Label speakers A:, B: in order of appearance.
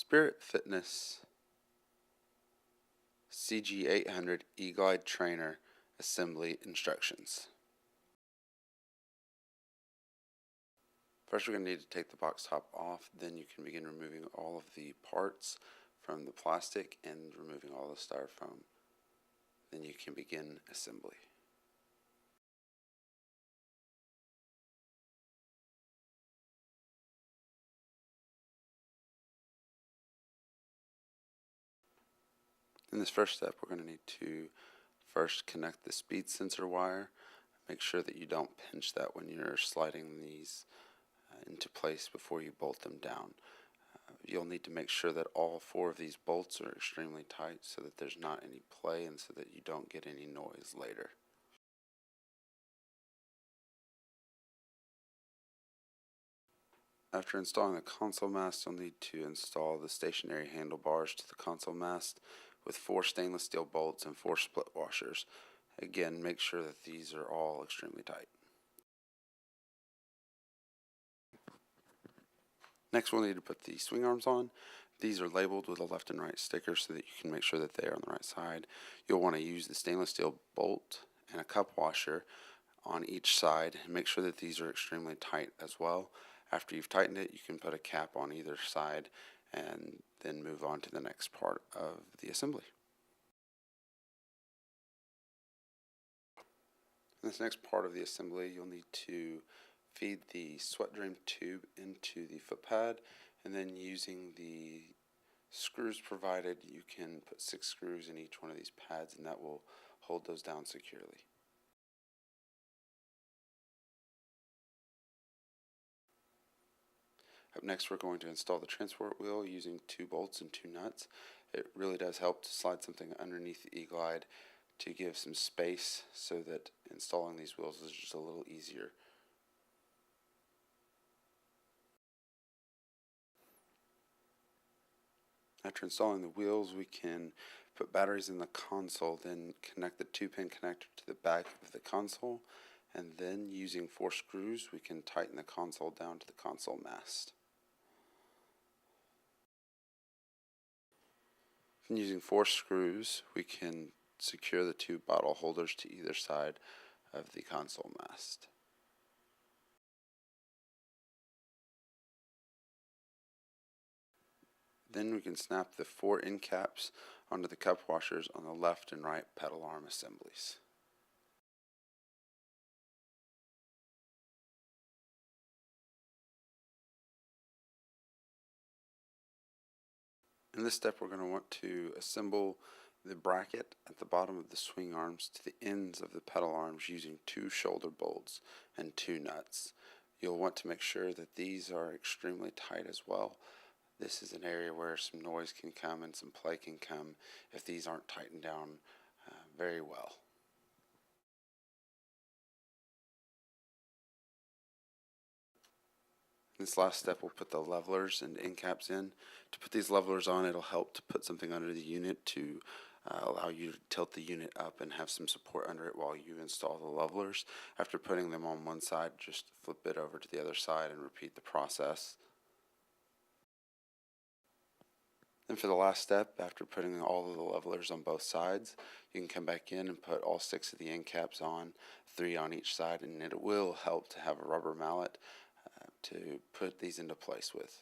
A: Spirit Fitness CG800 E-Glide Trainer Assembly Instructions. First, we're going to need to take the box top off, then you can begin removing all of the parts from the plastic and removing all the styrofoam. Then you can begin assembly. In this first step, we're going to need to first connect the speed sensor wire. Make sure that you don't pinch that when you're sliding these into place before you bolt them down. You'll need to make sure that all 4 of these bolts are extremely tight so that there's not any play and so that you don't get any noise later. After installing the console mast, you'll need to install the stationary handlebars to the console mast with 4 stainless steel bolts and 4 split washers. Again, make sure that these are all extremely tight. Next, we'll need to put the swing arms on. These are labeled with a left and right sticker so that you can make sure that they are on the right side. You'll want to use the stainless steel bolt and a cup washer on each side and make sure that these are extremely tight as well. After you've tightened it, you can put a cap on either side and then move on to the next part of the assembly. In this next part of the assembly, you'll need to feed the sweat drain tube into the foot pad, and then using the screws provided, you can put 6 screws in each one of these pads, and that will hold those down securely. Up next, we're going to install the transport wheel using 2 bolts and 2 nuts. It really does help to slide something underneath the E-Glide to give some space so that installing these wheels is just a little easier. After installing the wheels, we can put batteries in the console, then connect the 2-pin connector to the back of the console, and then using 4 screws, we can tighten the console down to the console mast. And using 4 screws, we can secure the 2 bottle holders to either side of the console mast. Then we can snap the 4 end caps onto the cup washers on the left and right pedal arm assemblies. In this step, we're going to want to assemble the bracket at the bottom of the swing arms to the ends of the pedal arms using 2 shoulder bolts and 2 nuts. You'll want to make sure that these are extremely tight as well. This is an area where some noise can come and some play can come if these aren't tightened down very well. In this last step, we'll put the levelers and end caps in. To put these levelers on, it'll help to put something under the unit to allow you to tilt the unit up and have some support under it while you install the levelers. After putting them on one side, just flip it over to the other side and repeat the process. Then for the last step, after putting all of the levelers on both sides, you can come back in and put all 6 of the end caps on, 3 on each side, and it will help to have a rubber mallet to put these into place with.